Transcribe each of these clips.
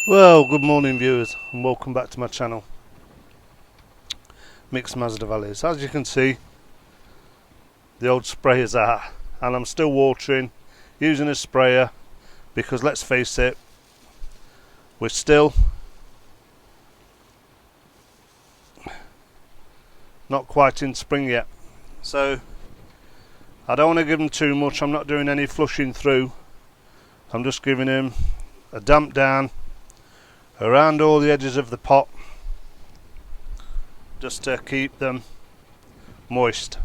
Well, good morning viewers and welcome back to my channel, Mixed Masdevallias. As you can see, the old sprayer's out and I'm still watering using a sprayer because let's face it, we're still not quite in spring yet. So I don't want to give them too much. I'm not doing any flushing through. I'm just giving them a damp down around all the edges of the pot just to keep them moist.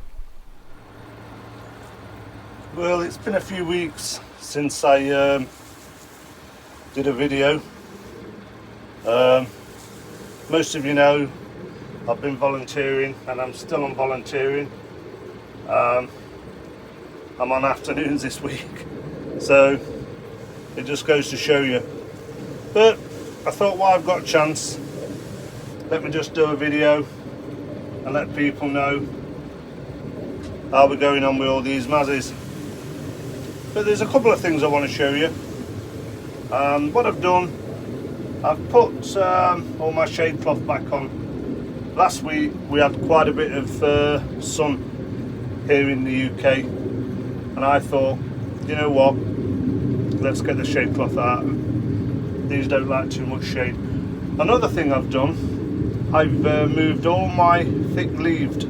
Well, it's been a few weeks since I did a video. Most of you know I've been volunteering and I'm still on volunteering. I'm on afternoons this week, so it just goes to show you. But I thought, while I've got a chance, let me just do a video and let people know how we're going on with all these mazzies. But there's a couple of things I want to show you. What I've done, I've put all my shade cloth back on. Last week we had quite a bit of sun here in the UK, and I thought, you know what, let's get the shade cloth out. These don't like too much shade. Another thing I've done, I've moved all my thick-leaved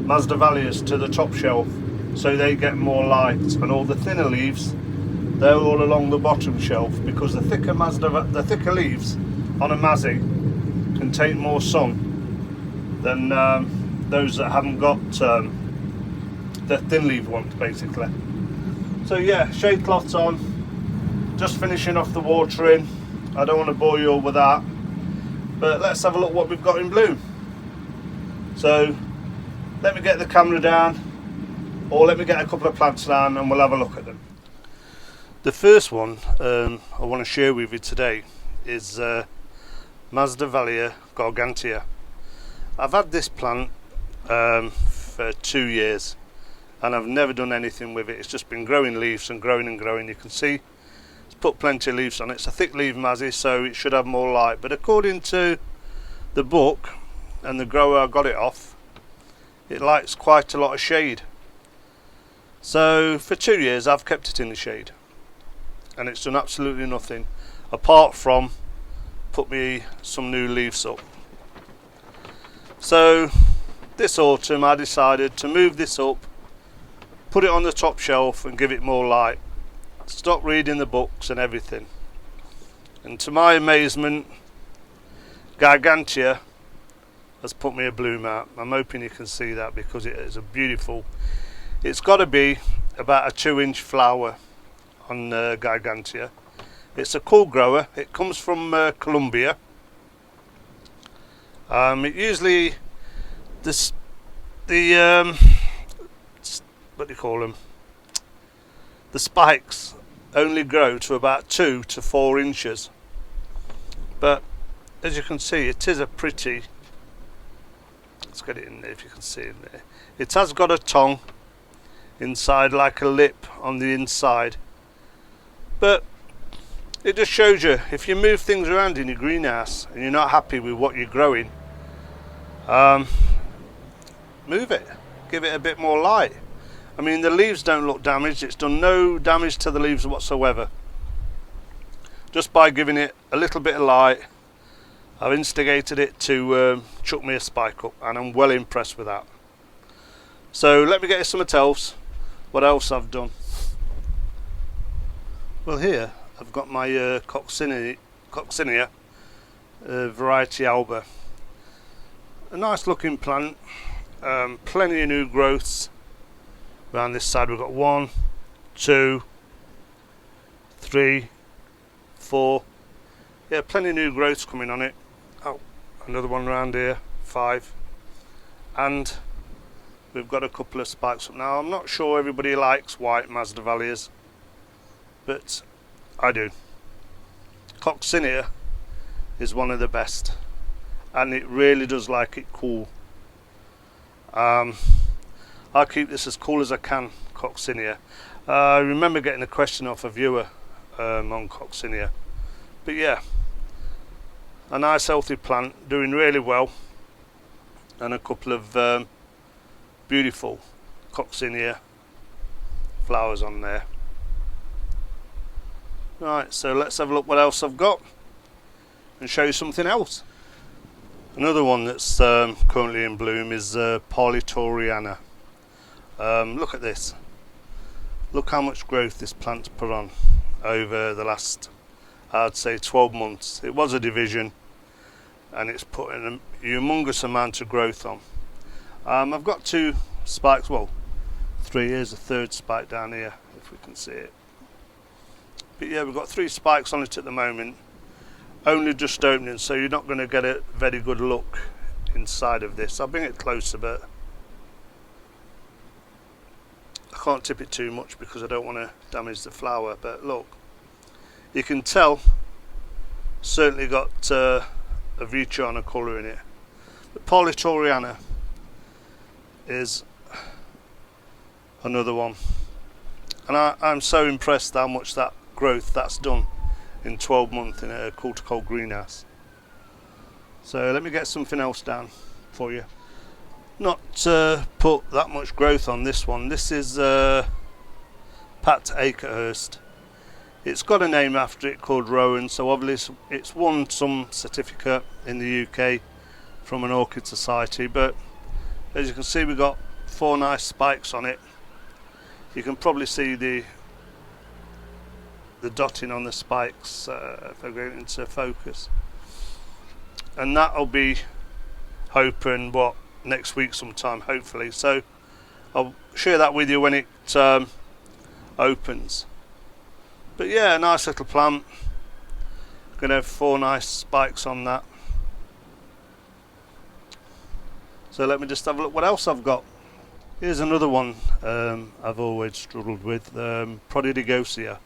Masdevallias to the top shelf so they get more light, and all the thinner leaves, they're all along the bottom shelf, because the thicker leaves on a mazzy can take more sun than those that haven't got the thin leaf ones, basically. So yeah, shade cloth's on, just finishing off the watering. I don't want to bore you all with that, but let's have a look what we've got in bloom. So let me get the camera down, or let me get a couple of plants down and we'll have a look at them. The first one I want to share with you today is Masdevallia gargantia. I've had this plant for 2 years and I've never done anything with it. It's just been growing leaves and growing and growing. You can see put plenty of leaves on it. It's a thick leaf mazzy, so it should have more light, but according to the book and the grower I got it off, it likes quite a lot of shade. So for 2 years I've kept it in the shade and it's done absolutely nothing apart from put me some new leaves up. So this autumn I decided to move this up, put it on the top shelf and give it more light. Stop reading the books and everything, and to my amazement, gargantia has put me a bloom out. I'm hoping you can see that because it is a beautiful, it's got to be about a 2-inch flower on gargantia. It's a cool grower. It comes from Colombia. It usually what do you call them? The spikes only grow to about 2 to 4 inches, but as you can see, it is a pretty, let's get it in there if you can see it there. It has got a tongue inside, like a lip on the inside, but it just shows you, if you move things around in your greenhouse and you're not happy with what you're growing, move it, give it a bit more light. I mean, the leaves don't look damaged. It's done no damage to the leaves whatsoever. Just by giving it a little bit of light, I've instigated it to chuck me a spike up, and I'm well impressed with that. So let me get you something else. What else I've done? Well, here I've got my coccinea variety alba. A nice looking plant, plenty of new growths. Around this side we've got 1, 2, 3, 4. Yeah, plenty of new growths coming on it. Oh, another one around here, 5. And we've got a couple of spikes up now. I'm not sure everybody likes white Masdevallias, but I do. Coccinea is one of the best, and it really does like it cool. I'll keep this as cool as I can, coccinea. I remember getting a question off a viewer on coccinea. But yeah, a nice healthy plant doing really well, and a couple of beautiful coccinea flowers on there. Right, so let's have a look what else I've got and show you something else. Another one that's currently in bloom is polytoriana. Look at this. Look how much growth this plant's put on over the last, I'd say, 12 months. It was a division and it's putting a humongous amount of growth on. I've got 2 spikes, well 3, here's a 3rd spike down here if we can see it. But yeah, we've got 3 spikes on it at the moment, only just opening, so you're not going to get a very good look inside of this. I'll bring it closer, but I can't tip it too much because I don't want to damage the flower. But look, you can tell certainly got a pavianna colour in it. But polytoriana is another one, and I'm so impressed how much that growth that's done in 12 months in a orchid greenhouse. So let me get something else down for you. Not put that much growth on this one. This is Pat Acrehurst. It's got a name after it called Rowan, so obviously it's won some certificate in the UK from an orchid society. But as you can see, we've got 4 nice spikes on it. You can probably see the dotting on the spikes if I go into focus, and that'll be open next week sometime, hopefully. So I'll share that with you when it opens. But yeah, a nice little plant. Gonna have 4 nice spikes on that. So let me just have a look what else I've got. Here's another one I've always struggled with, Dracula.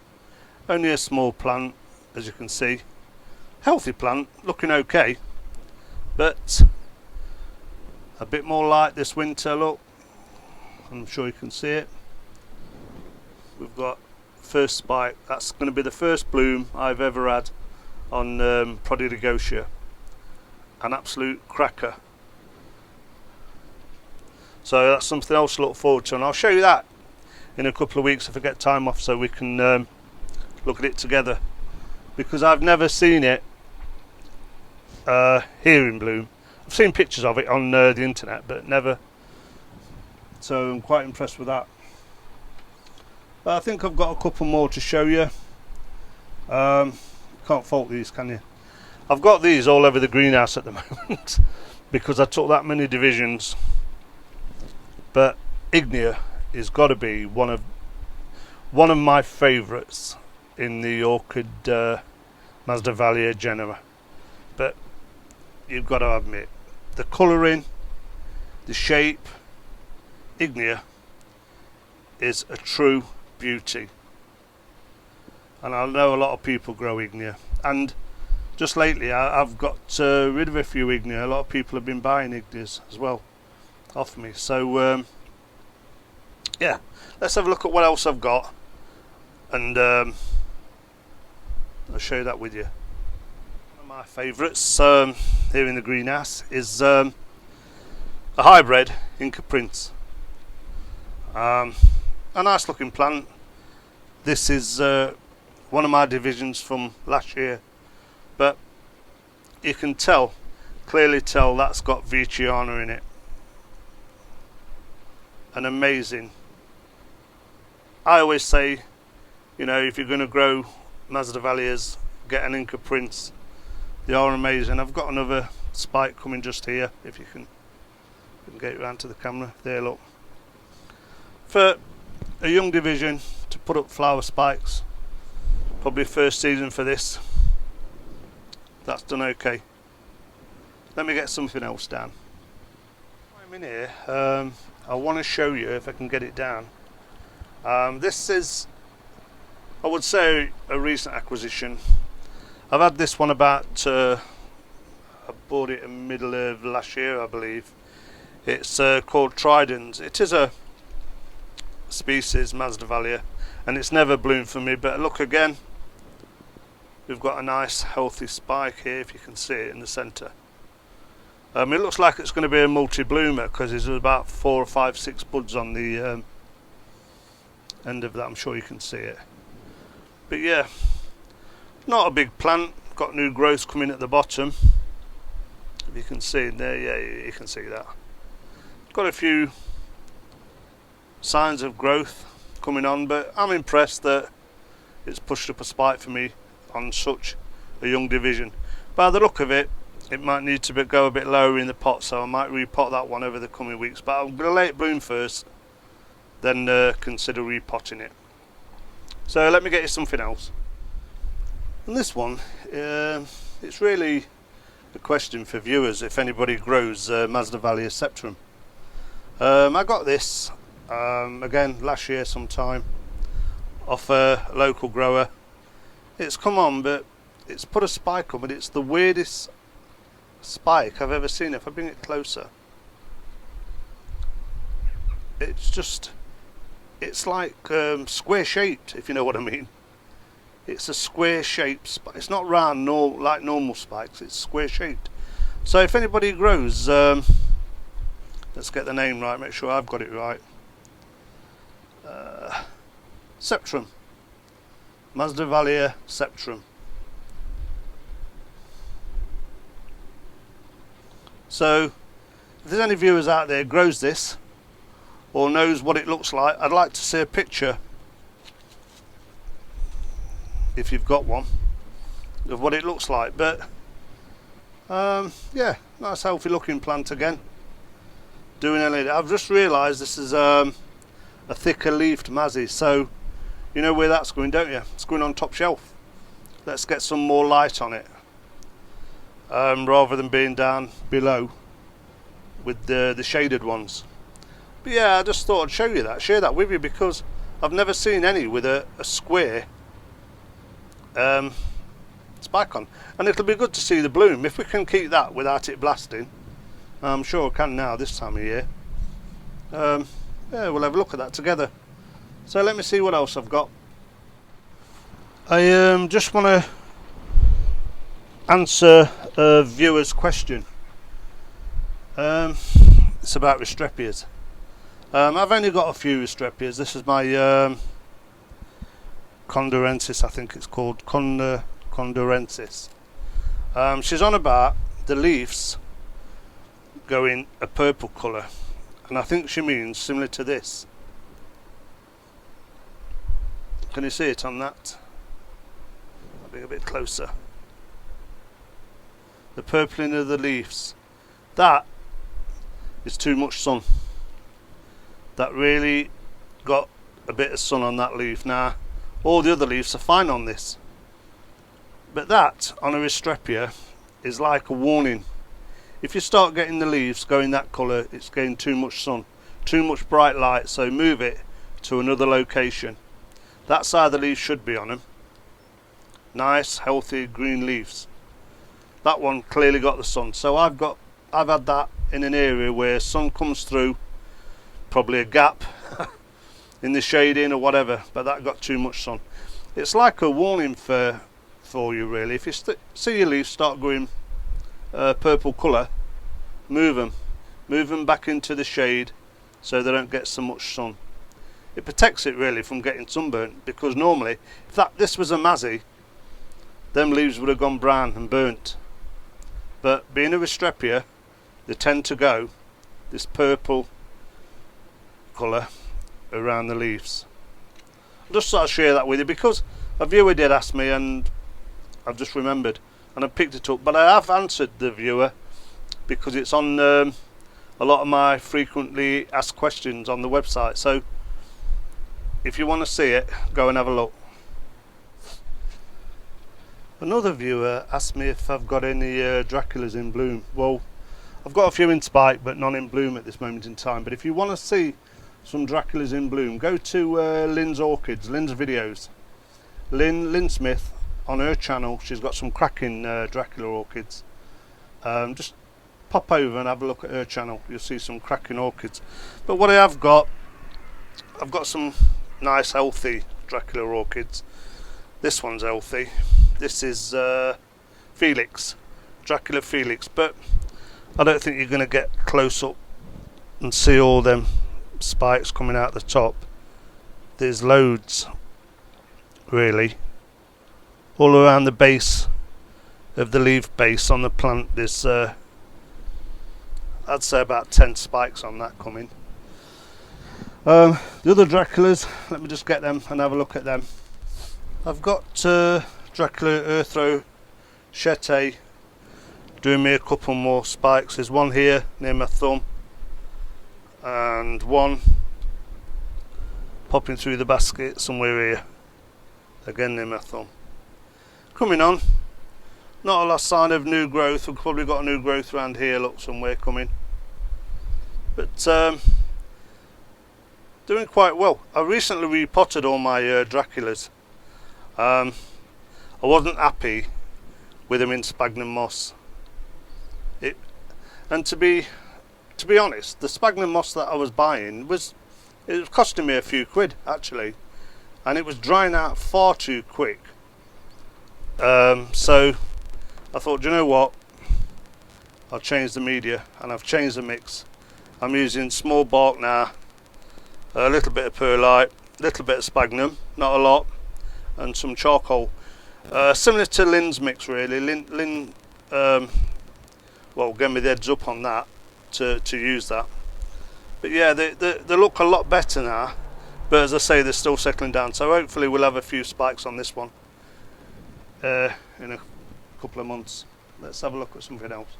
Only a small plant, as you can see. Healthy plant, looking okay, but a bit more light this winter. Look, I'm sure you can see it. We've got first spike. That's going to be the first bloom I've ever had on Dracula. An absolute cracker. So that's something else to look forward to, and I'll show you that in a couple of weeks if I get time off, so we can look at it together, because I've never seen it here in bloom. I've seen pictures of it on the internet, but never, so I'm quite impressed with that. But I think I've got a couple more to show you. Can't fault these, can you? I've got these all over the greenhouse at the moment because I took that many divisions. But igni has got to be one of my favourites in the orchid Masdevallia genera. But you've got to admit, the colouring, the shape, igni is a true beauty. And I know a lot of people grow igni, and just lately I've got rid of a few igni. A lot of people have been buying ignis as well off me. So yeah, let's have a look at what else I've got, and I'll show you that with you. One of my favourites here in the greenhouse is a hybrid Inca Prince. A nice looking plant. This is one of my divisions from last year, but you can clearly tell that's got pavianna in it. An amazing. I always say, you know, if you're going to grow Masdevallias, get an Inca Prince. They are amazing. I've got another spike coming just here, if you can get it around to the camera. There, look. For a young division to put up flower spikes, probably first season for this, that's done okay. Let me get something else down. I'm in here. I want to show you, if I can get it down. This is, I would say, a recent acquisition. I've had this one about, I bought it in the middle of last year, I believe. It's called tridens. It is a species, Masdevallia, and it's never bloomed for me, but look again. we've got a nice healthy spike here, if you can see it in the centre. It looks like it's going to be a multi-bloomer because there's about 4 or 5, 6 buds on the end of that. I'm sure you can see it. But yeah, not a big plant. Got new growth coming at the bottom. If you can see in there, yeah, you can see that. Got a few signs of growth coming on, but I'm impressed that it's pushed up a spike for me on such a young division. By the look of it, it might need to go a bit lower in the pot, so I might repot that one over the coming weeks. But I'm going to let it bloom first, then consider repotting it. So let me get you something else. And this one, it's really a question for viewers if anybody grows Masdevallia septum. I got this again last year sometime off a local grower. It's come on, but it's put a spike on, but it's the weirdest spike I've ever seen. If I bring it closer, it's like square shaped, if you know what I mean. It's a square shaped spike. It's not round nor like normal spikes, it's square shaped. So if anybody grows, let's get the name right, make sure I've got it right. Septum, Masdevallia septum. So if there's any viewers out there grows this or knows what it looks like, I'd like to see a picture, if you've got one, of what it looks like. But yeah, nice healthy looking plant again, doing LED. I've just realised this is a thicker leafed Mazzy, so you know where that's going, don't you? It's going on top shelf. Let's get some more light on it, rather than being down below with the shaded ones. But yeah, I just thought I'd show you that, share that with you, because I've never seen any with a square spike on, and it'll be good to see the bloom. If we can keep that without it blasting, I'm sure I can now this time of year. Yeah, we'll have a look at that together. So let me see what else I've got. I just want to answer a viewer's question. It's about Restrepias. I've only got a few Restrepias. This is my conduerensis, I think it's called, conduerensis. She's on about the leaves going a purple colour, and I think she means similar to this. Can you see it on that? I'll be a bit closer. The purpling of the leaves. That is too much sun. That really got a bit of sun on that leaf. Now, all the other leaves are fine on this, but that on a Restrepia is like a warning. If you start getting the leaves going that colour, it's getting too much sun, too much bright light, so move it to another location. That side of the leaf should be on them. Nice healthy green leaves. That one clearly got the sun, so I've had that in an area where sun comes through, probably a gap in the shading or whatever, but that got too much sun. It's like a warning for you really. If you see your leaves start going purple colour, move them back into the shade so they don't get so much sun. It protects it really from getting sunburnt, because normally if this was a Mazzy, them leaves would have gone brown and burnt. But being a Restrepia, they tend to go this purple colour around the leaves. I just thought I'd share that with you because a viewer did ask me and I've just remembered and I picked it up, but I have answered the viewer because it's on a lot of my frequently asked questions on the website. So if you want to see it, go and have a look. Another viewer asked me if I've got any Draculas in bloom. Well, I've got a few in spike but none in bloom at this moment in time. But if you want to see some Draculas in bloom, go to Lynn's Orchids, Lynn's videos. Lynn Smith, on her channel, she's got some cracking Dracula orchids. Just pop over and have a look at her channel, you'll see some cracking orchids. But what I've got some nice healthy Dracula orchids. This one's healthy, This is Felix, Dracula Felix, but I don't think you're going to get close up and see all them spikes coming out the top. There's loads, really, all around the base of the leaf base on the plant. There's I'd say about 10 spikes on that coming. The other Draculas, let me just get them and have a look at them. I've got Dracula earthrow shetty doing me a couple more spikes. There's one here near my thumb and one popping through the basket somewhere here, again near my thumb. Coming on, not a lot sign of new growth. We've probably got a new growth around here, look, somewhere coming, but doing quite well. I recently repotted all my Draculas. I wasn't happy with them in sphagnum moss. And to be honest, the sphagnum moss that I was buying was costing me a few quid actually, and it was drying out far too quick. So I thought, you know what, I'll change the media, and I've changed the mix. I'm using small bark now, a little bit of perlite, a little bit of sphagnum, not a lot, and some charcoal. Similar to Lynn's mix really. Lynn well, get me the heads up on that to use that. But yeah, they look a lot better now, but as I say, they're still settling down, so hopefully we'll have a few spikes on this one in a couple of months. Let's have a look at something else.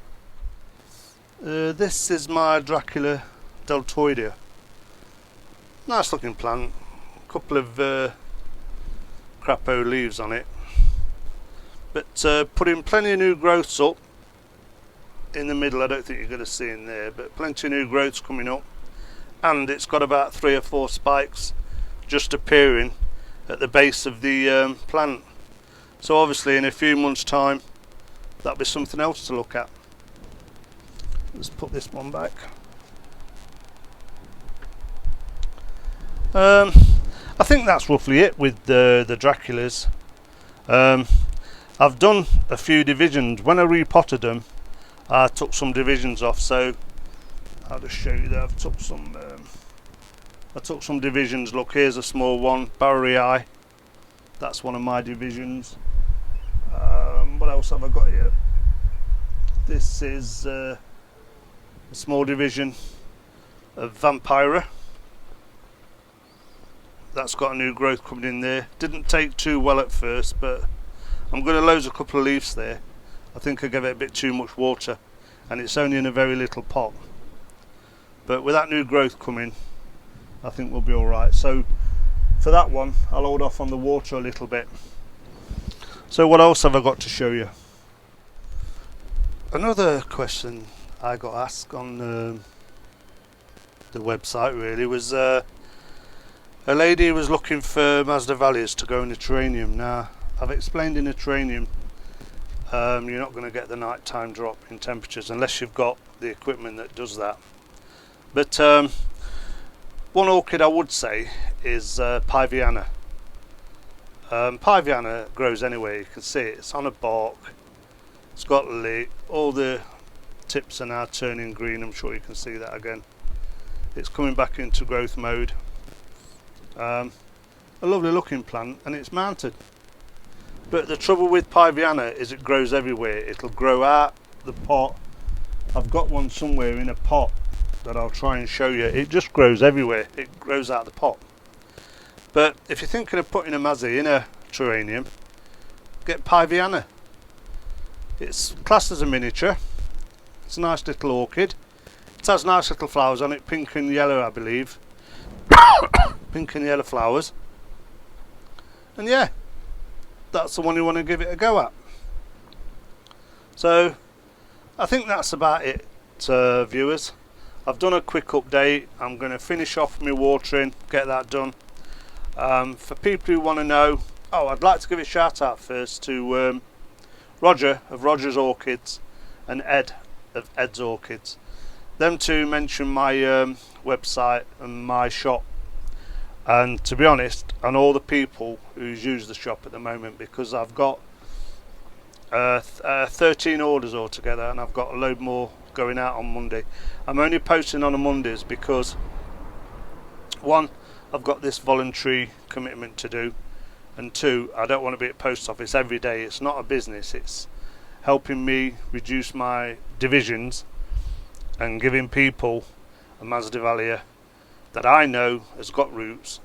This is my Dracula deltoidea. Nice looking plant, a couple of crapo leaves on it, but putting plenty of new growths up in the middle. I don't think you're going to see in there, but plenty of new growths coming up, and it's got about 3 or 4 spikes just appearing at the base of the plant. So obviously in a few months time that'll be something else to look at. Let's put this one back. I think that's roughly it with the Draculas. I've done a few divisions. When I repotted them, I took some divisions off, so I'll just show you that I took some divisions. Look, here's a small one, Barrii. That's one of my divisions. What else have I got here? This is a small division of Vampira. That's got a new growth coming in there. Didn't take too well at first, but I'm going to lose a couple of leaves there. I think I gave it a bit too much water, and it's only in a very little pot. But with that new growth coming, I think we'll be alright. So for that one, I'll hold off on the water a little bit. So what else have I got to show you? Another question I got asked on the website really was a lady was looking for Masdevallias to go in a terrarium. Now I've explained in a terrarium you're not going to get the nighttime drop in temperatures unless you've got the equipment that does that. But one orchid I would say is pavianna. Pavianna grows anywhere. You can see it. It's on a bark. It's got all the tips are now turning green. I'm sure you can see that again. It's coming back into growth mode. A lovely looking plant, and it's mounted. But the trouble with pavianna is it grows everywhere. It'll grow out the pot. I've got one somewhere in a pot that I'll try and show you. It just grows everywhere. It grows out the pot. But if you're thinking of putting a Mazzy in a terrarium, get pavianna. It's classed as a miniature. It's a nice little orchid. It has nice little flowers on it, pink and yellow I believe. Pink and yellow flowers. And yeah, that's the one you want to give it a go at. So I think that's about it, viewers. I've done a quick update. I'm going to finish off my watering, get that done. For people who want to know, I'd like to give a shout out first to Roger of Roger's Orchids and Ed of Ed's Orchids. Them two mention my website and my shop, and to be honest, and all the people who use the shop at the moment, because I've got 13 orders altogether, and I've got a load more going out on Monday. I'm only posting on Mondays because, one, I've got this voluntary commitment to do, and two, I don't want to be at post office every day. It's not a business, it's helping me reduce my divisions and giving people a Masdevallia that I know has got roots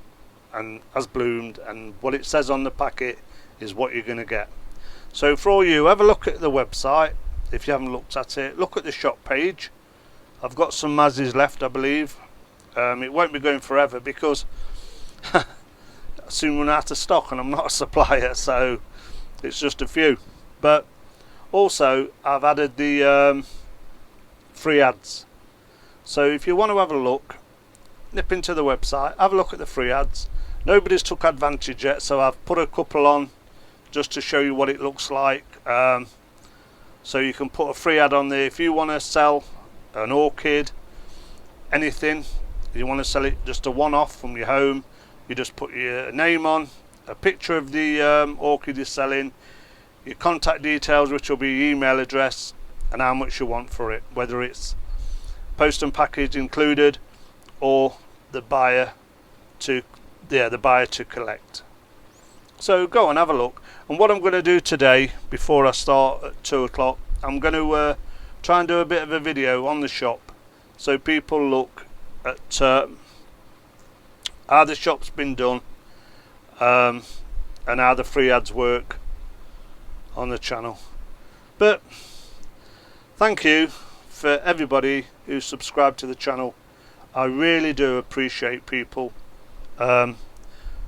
and has bloomed, and what it says on the packet is what you're going to get. So for all you, have a look at the website if you haven't looked at it. Look at the shop page. I've got some Mazzies left, I believe. It won't be going forever because I soon run out of stock, and I'm not a supplier, so it's just a few. But also I've added the free ads. So if you want to have a look, nip into the website, have a look at the free ads. Nobody's took advantage yet, so I've put a couple on just to show you what it looks like. So you can put a free ad on there if you want to sell an orchid, anything. You want to sell it just a one-off from your home, you just put your name on, a picture of the orchid you're selling, your contact details, which will be your email address, and how much you want for it, whether it's post and package included or the buyer to collect. So go and have a look. And what I'm going to do today, before I start at 2 o'clock, I'm going to try and do a bit of a video on the shop, so people look at how the shop's been done, and how the free ads work on the channel. But thank you for everybody who subscribed to the channel. I really do appreciate people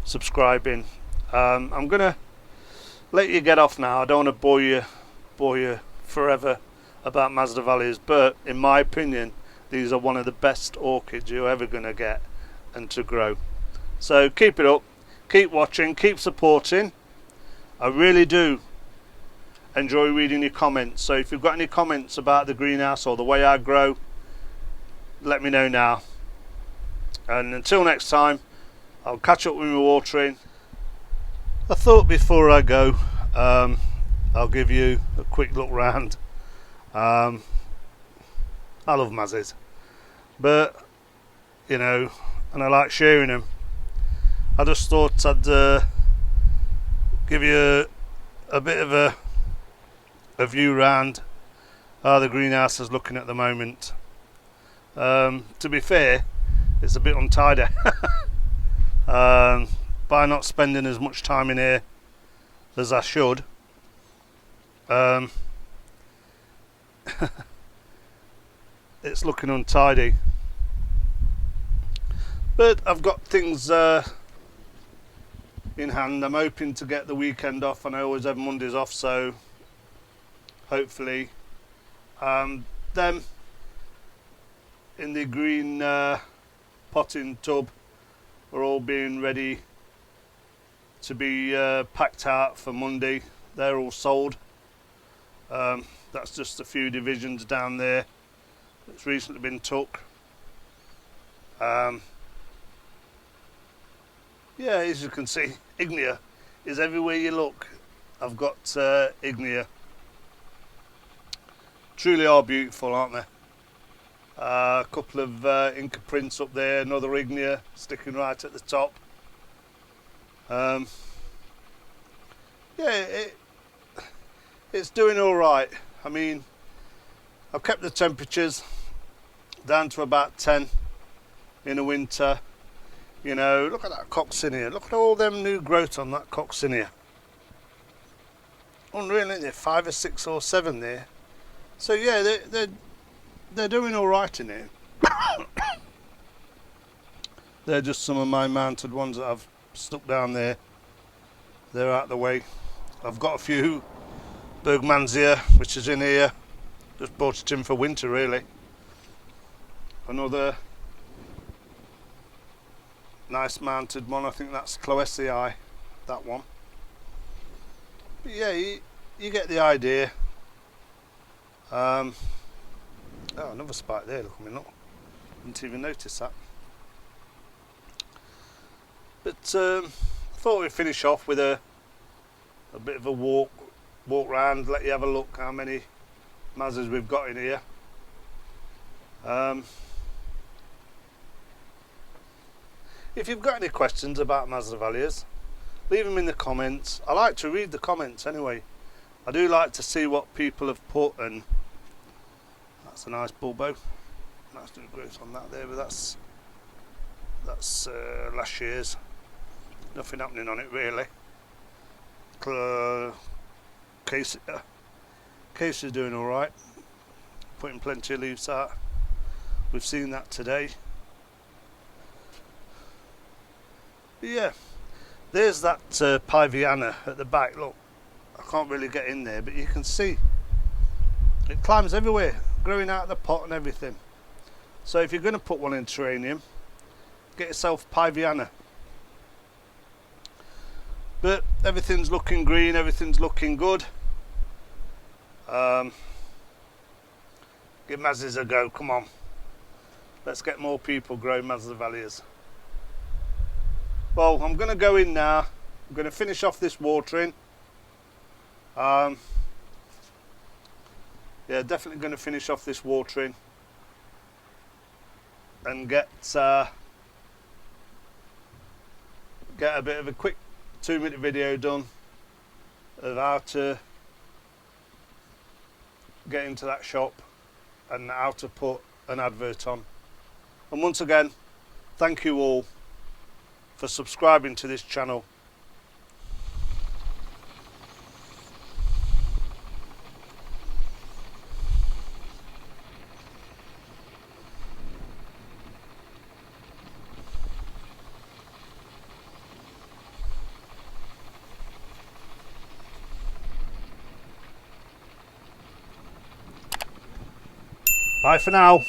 subscribing. I'm gonna let you get off now. I don't want to bore you forever about Masdevallias, but in my opinion, these are one of the best orchids you're ever going to get and to grow. So keep it up, keep watching, keep supporting. I really do enjoy reading your comments, so if you've got any comments about the greenhouse or the way I grow, let me know now. And until next time, I'll catch up with my watering. I thought before I go, I'll give you a quick look round. I love Mazzies, but you know, and I like sharing them. I just thought I'd give you a bit of a view round how the greenhouse is looking at the moment. To be fair, it's a bit untidy. By not spending as much time in here as I should, it's looking untidy, but I've got things in hand. I'm hoping to get the weekend off, and I always have Mondays off, so hopefully them in the green potting tub are all being ready to be packed out for Monday. They're all sold. That's just a few divisions down there that's recently been took. Yeah, as you can see, igni is everywhere you look. I've got igni. Truly are beautiful, aren't they? A couple of inca prints up there, another igni sticking right at the top. Yeah, it's doing all right. I mean, I've kept the temperatures down to about 10 in the winter. You know, look at that coccinea. Look at all them new growth on that coccinea. Unreal, isn't it? 5 or 6 or 7 there. So yeah, they're doing all right in here. They're just some of my mounted ones that I've stuck down there. They're out of the way. I've got a few Bergmansia, which is in here. Just brought it in for winter, really. Another nice mounted one. I think that's coccinea, that one. But yeah, you get the idea. Oh, another spike there. Look, I mean, look. Didn't even notice that. But thought we'd finish off with a bit of a walk walk around, let you have a look how many Mazdas we've got in here. If you've got any questions about Masdevallias, leave them in the comments. I like to read the comments anyway. I do like to see what people have put, and that's a nice bulbo. Nice new growth on that there, but that's last year's. Nothing happening on it really. Case is doing all right. Putting plenty of leaves out. We've seen that today. But yeah, there's that pavianna at the back. Look, I can't really get in there, but you can see it climbs everywhere, growing out of the pot and everything. So if you're going to put one in terrarium, get yourself pavianna. But everything's looking green, everything's looking good. Give Mazzies a go, come on. Let's get more people growing Masdevallias. Well, I'm going to go in now. I'm going to finish off this watering. Yeah, definitely going to finish off this watering and get a bit of a quick 2-minute video done of how to get into that shop and how to put an advert on. And once again, thank you all for subscribing to this channel. Bye for now.